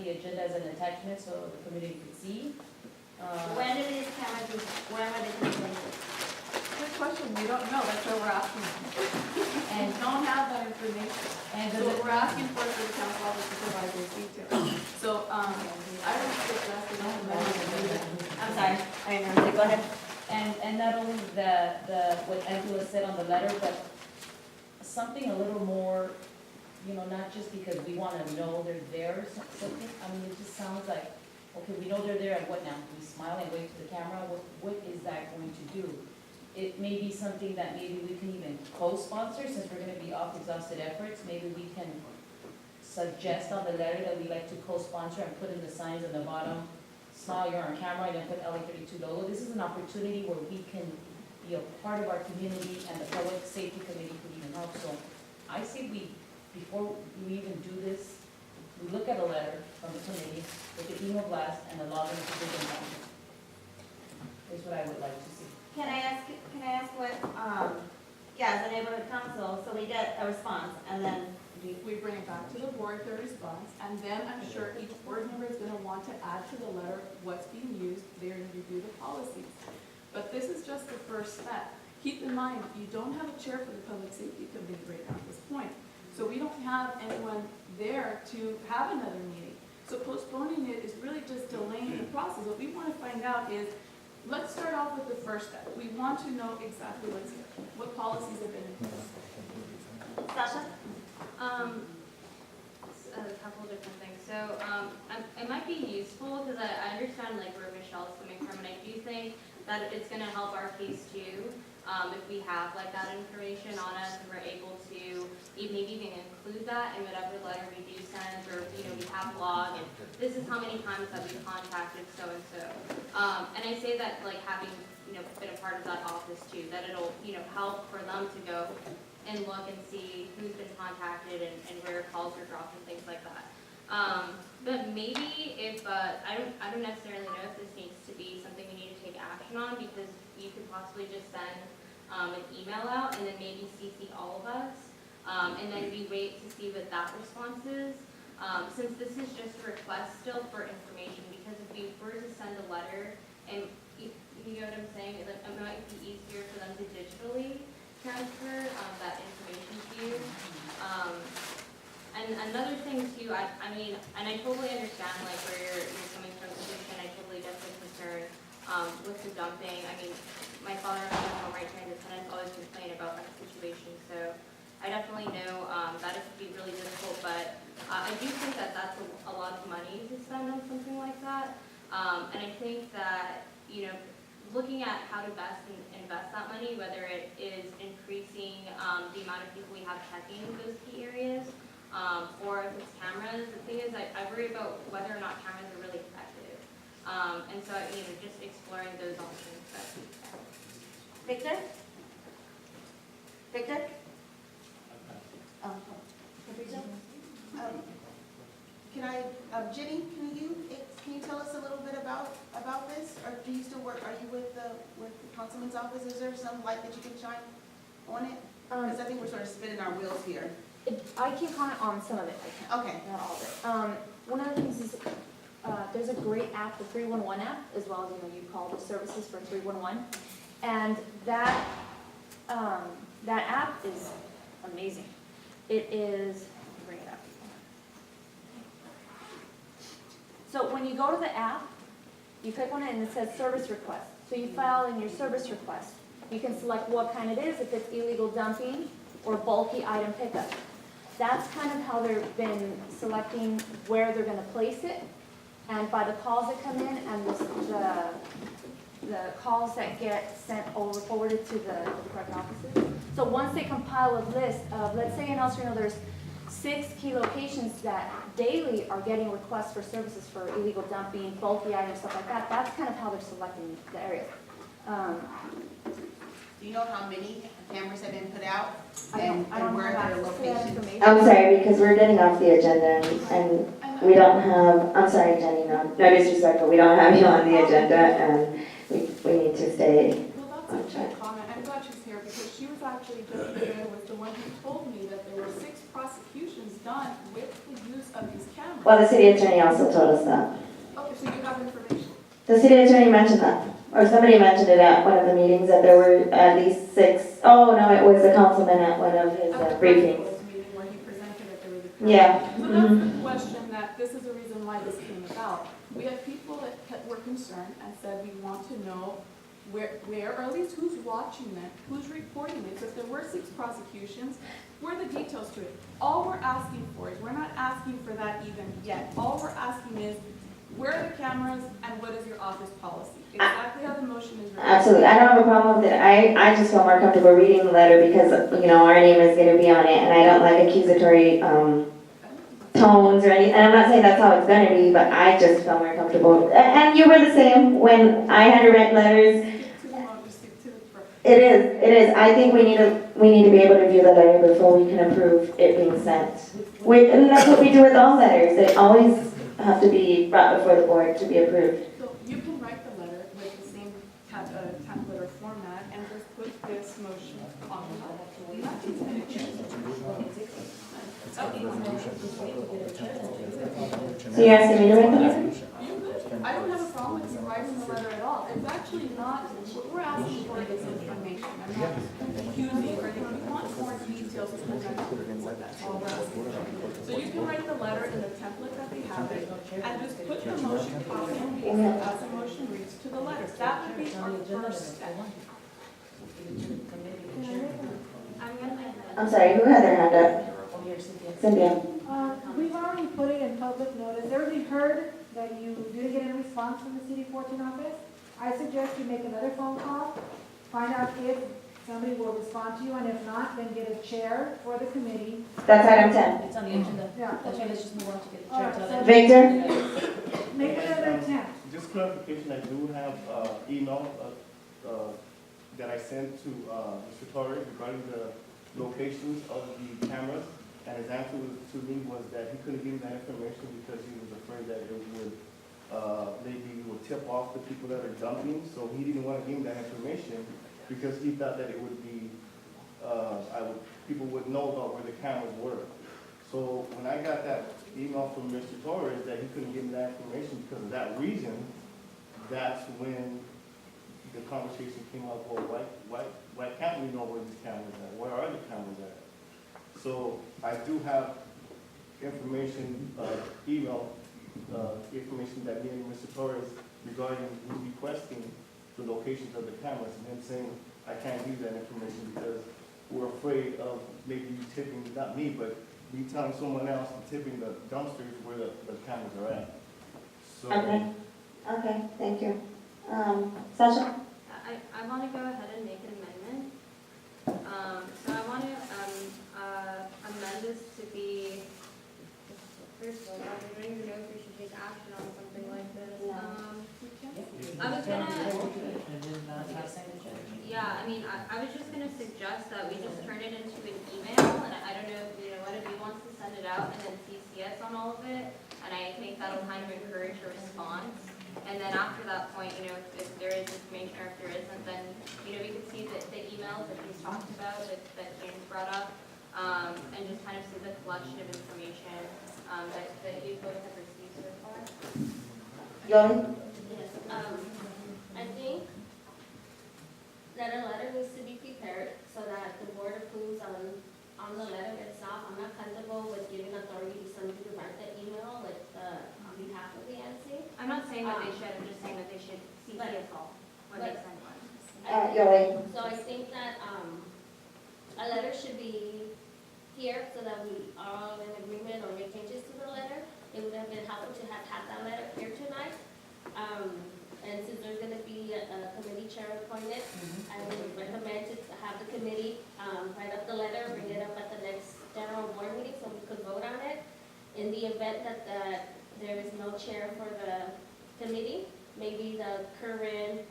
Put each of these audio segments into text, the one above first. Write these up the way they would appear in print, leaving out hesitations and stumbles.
the agenda as an attachment so the community could see. When do these cameras, when are they going to be placed? Good question, we don't know, that's why we're asking. And, We don't have that information. and So does what it, we're asking for is the council office to provide those details. So, I don't suggest we don't have. I'm sorry, I didn't know, go ahead. and not only what Angela said on the letter, but something a little more, not just because we wanna know they're there or something. I mean, it just sounds like, okay, we know they're there, and what now? We smile and wave to the camera, what is that going to do? It may be something that maybe we can even co-sponsor, since we're gonna be off exhausted efforts, maybe we can suggest on the letter that we like to co-sponsor and put in the signs on the bottom, smile, you're on camera, and then put LA32 logo. This is an opportunity where we can be a part of our community, and the public safety committee could even help. So I say before we even do this, we look at a letter from the committee with the email blast and the login to Vision Fund. Is what I would like to see. Can I ask what, as a neighborhood council, so we get a response, and then We bring it back to the board, their response, and then I'm sure each board member is gonna want to add to the letter what's being used, they're gonna review the policies. But this is just the first step. Keep in mind, you don't have a chair for the public safety committee right now at this point. So we don't have anyone there to have another meeting. So postponing it is really just delaying the process. What we want to find out is, let's start off with the first step. We want to know exactly what policies have been in place. Sasha? A couple of different things. So, it might be useful, because I understand like where Michelle's coming from, and I do think that it's gonna help our case too, if we have like that information on us, and we're able to maybe even include that in whatever letter we do send, or, we have log, and this is how many times that we've contacted so-and-so. And I say that like having, been a part of that office too, that it'll, help for them to go and look and see who's been contacted and where calls are dropped and things like that. But maybe if, I don't necessarily know if this needs to be something we need to take action on, because you could possibly just send an email out and then maybe CC all of us, and then we wait to see what that response is. Since this is just a request still for information, because if we were to send a letter, and you know what I'm saying, it might be easier for them to digitally transfer that information to you. And another thing too, I mean, and I totally understand like where you're coming from, and I totally get the concern with the dumping. I mean, my father-in-law, home right transit tenants always complain about that situation, so I definitely know that it could be really difficult, but I do think that that's a lot of money to spend on something like that. And I think that, looking at how to best invest that money, whether it is increasing the amount of people we have checking those key areas, or if it's cameras. The thing is, I worry about whether or not cameras are really effective. And so, just exploring those options. Victor? Victor? Fabrizio? Can I, Jenny, can you tell us a little bit about this? Or do you still work, are you with the councilman's office? Is there some light that you can shine on it? Because I think we're sort of spinning our wheels here. I can comment on some of it, I can. Okay. Not all of it. One of the things is, there's a great app, the 311 app, as well as, you call the services for 311. And that app is amazing. It is, bring it up. So when you go to the app, you click on it and it says service request. So you file in your service request. You can select what kind it is, if it's illegal dumping or bulky item pickup. That's kind of how they've been selecting where they're going to place it. And by the calls that come in and the calls that get sent over, forwarded to the correct offices. So once they compile a list of, let's say in El Sereno there's 6 key locations that daily are getting requests for services for illegal dumping, bulky items, stuff like that. That's kind of how they're selecting the areas. Do you know how many cameras have been put out? I And don't where have their access to that locations? information. I'm sorry, because we're getting off the agenda and we don't have, I'm sorry, Jenny, no disrespect, but we don't have you on the agenda and we need to stay. Well, that's a good comment. I'm glad she's here because she was actually just there, was the one who told me that there were 6 prosecutions done with the use of these cameras. Well, the city attorney also told us that. Okay, so you have information. The city attorney mentioned that, or somebody mentioned it at one of the meetings, that there were at least 6. Oh, no, it was a councilman at one of his At the briefings. principal's meeting where he presented that there was a. Yeah. So that's the question, that this is the reason why this came about. We had people that were concerned and said, we want to know where, or at least who's watching it, who's recording it. So if there were 6 prosecutions, where are the details to it? All we're asking for is, we're not asking for that even yet. All we're asking is, where are the cameras and what is your office policy? Exactly how the motion is written. Absolutely, I don't have a problem with it. I just feel more comfortable reading the letter because, our name is gonna be on it, and I don't like accusatory, tones or anything. And I'm not saying that's how it's gonna be, but I just feel more comfortable. And you were the same when I had to write letters. Stick to the motion, stick to the purpose. It is. I think we need to be able to view the letter before we can approve it being sent. And that's what we do with all letters. They always have to be brought before the board to be approved. So you can write the letter with the same template or format and just put this motion on the letter. Nothing's gonna change. So you're asking me to write the letter? I don't have a problem with you writing the letter at all. It's actually not, what we're asking for is information. I'm not accusing or anything. We want more details to present to the board. That's all we're asking for. So you can write the letter in the template that we have it and just put the motion copy and paste as the motion reads to the letter. That would be our first step. I'm sorry, who had their hand up? Cynthia. We've already put it in public notice. They already heard that you didn't get a response from the city 14 office. I suggest you make another phone call, find out if somebody will respond to you, and if not, then get a chair for the committee. That's item 10. It's on the agenda. Yeah. Okay, let's just move on to get the All chair right, to so- that. Victor? Make another attempt. Just clarification, I do have email that I sent to Mr. Torres regarding the locations of the cameras, and his answer to me was that he couldn't give me that information because he was afraid that it would, maybe would tip off the people that are dumping, so he didn't want to give me that information because he thought that it would be, people would know about where the cameras were. So when I got that email from Mr. Torres that he couldn't give me that information because of that reason, that's when the conversation came up, well, why can't we know where these cameras are? Where are the cameras at? So I do have information, email, information that me and Mr. Torres regarding requesting the locations of the cameras and him saying, I can't give that information because we're afraid of maybe you tipping, not me, but me telling someone else and tipping the dumpsters where the cameras are at. So. Okay, thank you. Sasha? I want to go ahead and make an amendment. So I want to amend this to be, first of all, I don't even know if we should take action on something like this. I was gonna, yeah, I mean, I was just gonna suggest that we just turn it into an email, and I don't know, what if he wants to send it out and then CC us on all of it, and I think that'll kind of encourage a response. And then after that point, if there is information or if there isn't, then, we could see the emails that he's talked about, that James brought up, and just kind of see the collection of information that you both have received so far. Yoli? Yes, I think that a letter needs to be prepared so that the board approves on the letter itself. I'm not comfortable with giving authority to somebody to write the email, on behalf of the NC. I'm not saying that they should, I'm just saying that they should CC us all when they send one. Yoli? So I think that, a letter should be here so that we are all in agreement or make changes to the letter. It would have been helpful to have had that letter here tonight. And since there's gonna be a committee chair appointed, I would recommend to have the committee, write up the letter, bring it up at the next general board meeting so we could vote on it. In the event that there is no chair for the committee, maybe the current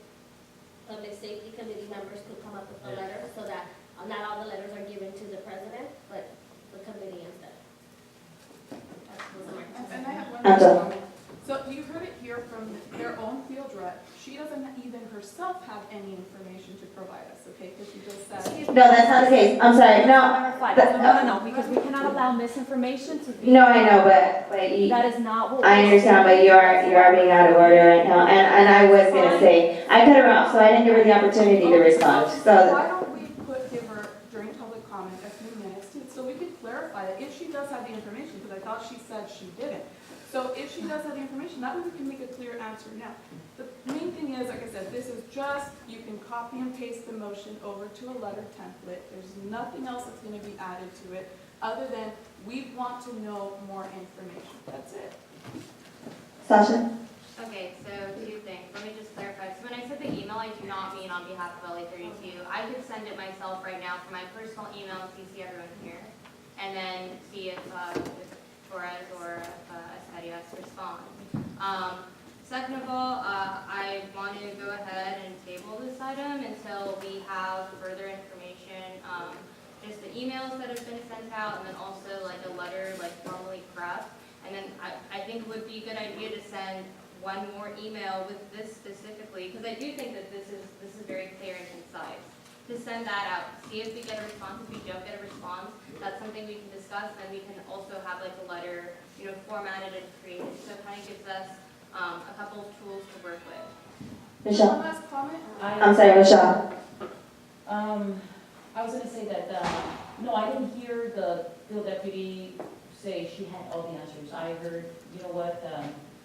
public safety committee members could come up with a letter so that not all the letters are given to the president, but the committee instead. That's what my And I have one Angela. more comment. So you heard it here hear from their own field rep. She doesn't even herself have any information to provide us, okay, because she just said. No, that's not the case. I'm sorry, no. Number five. No, because we cannot allow misinformation to be. No, I know, but That is not what. I we're understand, but saying. you are being out of order right now, and I was gonna say, I cut her off, so I didn't give her the opportunity to respond, Why so. don't we give her during public comment a few minutes so we could clarify it, if she does have the information, because I thought she said she didn't. So if she does have the information, that way we can make a clear answer now. The main thing is, like I said, this is just, you can copy and paste the motion over to a letter template. There's nothing else that's gonna be added to it, other than we want to know more information. That's it. Sasha? Okay, so two things, let me just clarify. So when I said the email, I do not mean on behalf of LA 32. I could send it myself right now from my personal email and CC everyone here, and then see if Torres or Estadias respond. Second of all, I want to go ahead and table this item until we have further information, just the emails that have been sent out, and then also like a letter like formally prepped. And then I think it would be a good idea to send one more email with this specifically, because I do think that this is very clear and concise. To send that out, see if we get a response. If we don't get a response, that's something we can discuss, and we can also have like a letter, formatted and created. So it kind of gives us a couple of tools to work with. Michelle? One last comment? I'm sorry, Michelle. I was gonna say that, no, I didn't hear the field deputy say she had all the answers. I heard, you know what,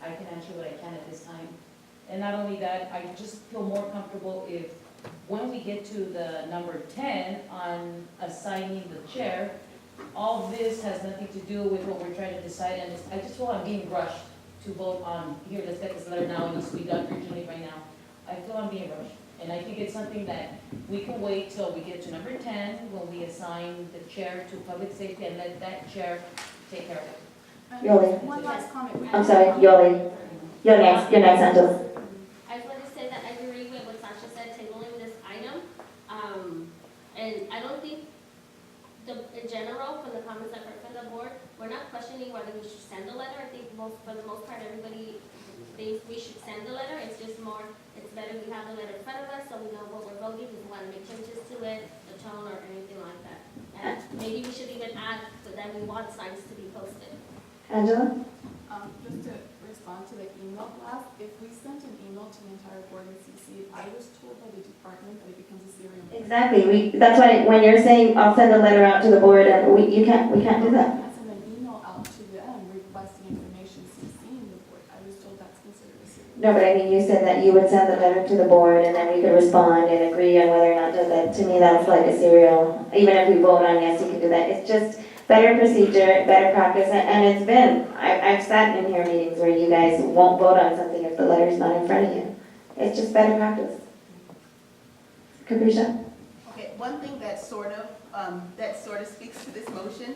I can answer what I can at this time. And not only that, I just feel more comfortable if, when we get to the number 10 on assigning the chair, all this has nothing to do with what we're trying to decide, and I just feel I'm being rushed to vote on, here, let's get this letter now, it needs to be done urgently right now. I feel I'm being rushed, and I think it's something that we can wait till we get to number 10, when we assign the chair to public safety, and let that chair take care of it. And Yoli. one last comment. I'm sorry, Yoli. You're next, Angela. I just want to say that I agree with what Sasha said, tabling this item. And I don't think, in general, from the comments I've heard from the board, we're not questioning whether we should send a letter. I think for the most part, everybody thinks we should send the letter. It's just more, it's better we have the letter in front of us so we know what we're voting, if we want to make changes to it, the tone or anything like that. And maybe we should even add that we want signs to be posted. Angela? Just to respond to the email blast, if we sent an email to the entire board in CC, I was told by the department that it becomes a serial. Exactly, that's why, when you're saying, I'll send a letter out to the board, and we can't do that. I sent an email out to them requesting information, CCing the board. I was told that's considered a serial. No, but I mean, you said that you would send the letter to the board, and then we could respond and agree on whether or not to that. To me, that's like a serial, even if we vote on yes, you can do that. It's just better procedure, better practice, and it's been, I've sat in here meetings where you guys won't vote on something if the letter's not in front of you. It's just better practice. Capricia? Okay, one thing that sort of speaks to this motion,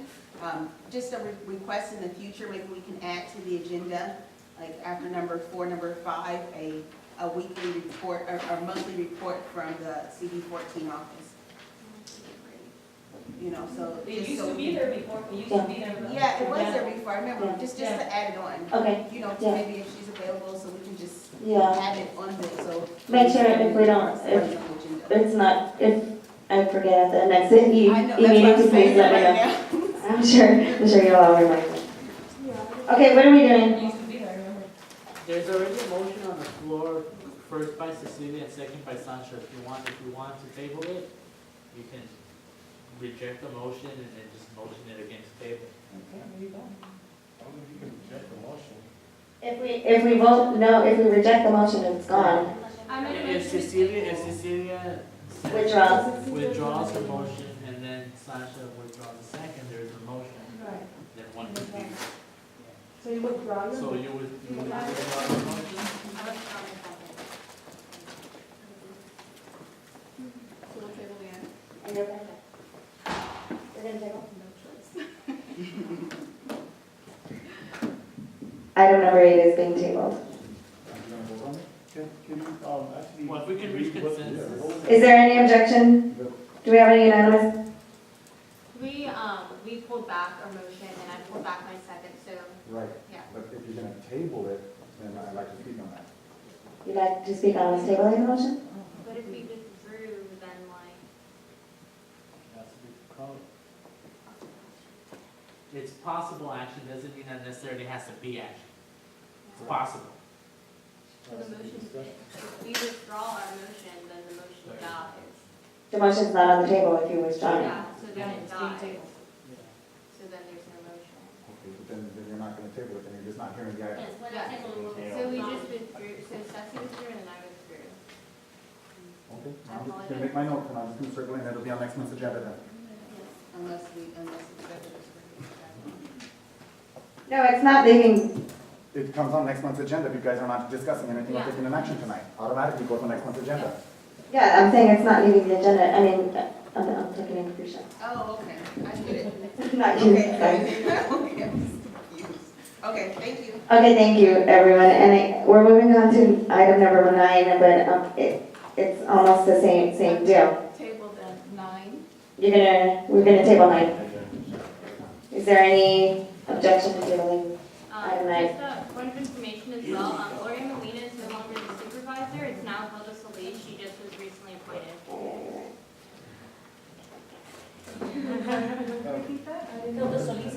just a request in the future, maybe we can add to the agenda, like after number 4, number 5, a weekly report, or monthly report from the CD14 office. So. It just used so to we be can- there before, it used to be there. Yeah, it was there before, I remember, Yeah. just to add it on. Okay, To yeah. maybe if she's available, so we can just Yeah. have it on there, so. Make sure if we don't, if it's not, if I forget at the next meeting, I know, you that's need what to I'm please saying let me right know. now. I'm sure you'll all remind me. Okay, what are we It doing? used to be there, I remember. There's already a motion on the floor, first by Cecilia and second by Sancho. If you want to table it, you can reject the motion and then just motion it against table. Okay, there you go. I don't know if you can reject the motion. If we vote no, if we reject the motion, it's gone. If Cecilia says- withdraws her motion and then Sancho withdraws the second, there's a motion, Right. then one can be. So you withdraw your. So you would withdraw the motion? So we'll table the end. And you're back. We're gonna table. No choice. Item number 8 is being tabled. Can you, actually? Well, if we can reach read what- consensus. yeah, what was Is there any objection? Do we have any unanimous? We pulled back our motion and I pulled back my second, so, Right, yeah. but if you're gonna table it, then I'd like to speak on that. You'd like to speak on this tabling the motion? But if we withdrew, then like, That's what we call it. It's possible action, doesn't mean that necessarily has to be action. It's possible. so the motion, if we withdraw our motion, then the motion dies. The motion's not on the table if you withdraw it. Yeah, so then it It's being dies. tabled. So then there's no motion. Okay, but then you're not gonna table it, then you're just not hearing the item. Yes, when I table, we'll. So we just withdrew, so Sassy withdrew and then I withdrew. Okay, I'm just gonna make my notes and I'm just gonna circle and it'll be on next month's agenda then. Unless executives. No, it's not leaving, It comes on next month's agenda if you guys are not discussing anything or taking an action tonight. Automatically goes on next month's agenda. yeah, I'm saying it's not leaving the agenda, I mean, I'm taking in Capricia. Oh, okay, I get it. Not you, Okay, sorry. okay, I'm just confused. Okay, thank you. Okay, thank you, everyone, and we're moving on to item number 9, but it's almost the same deal. Table then 9. We're gonna table 9. Is there any objection to tabling? Item nine. Just a point of information as well, Gloria Molina is no longer the supervisor, it's now Hilda Solis, she just was recently appointed. Repeat that? I didn't Hilda know. Solis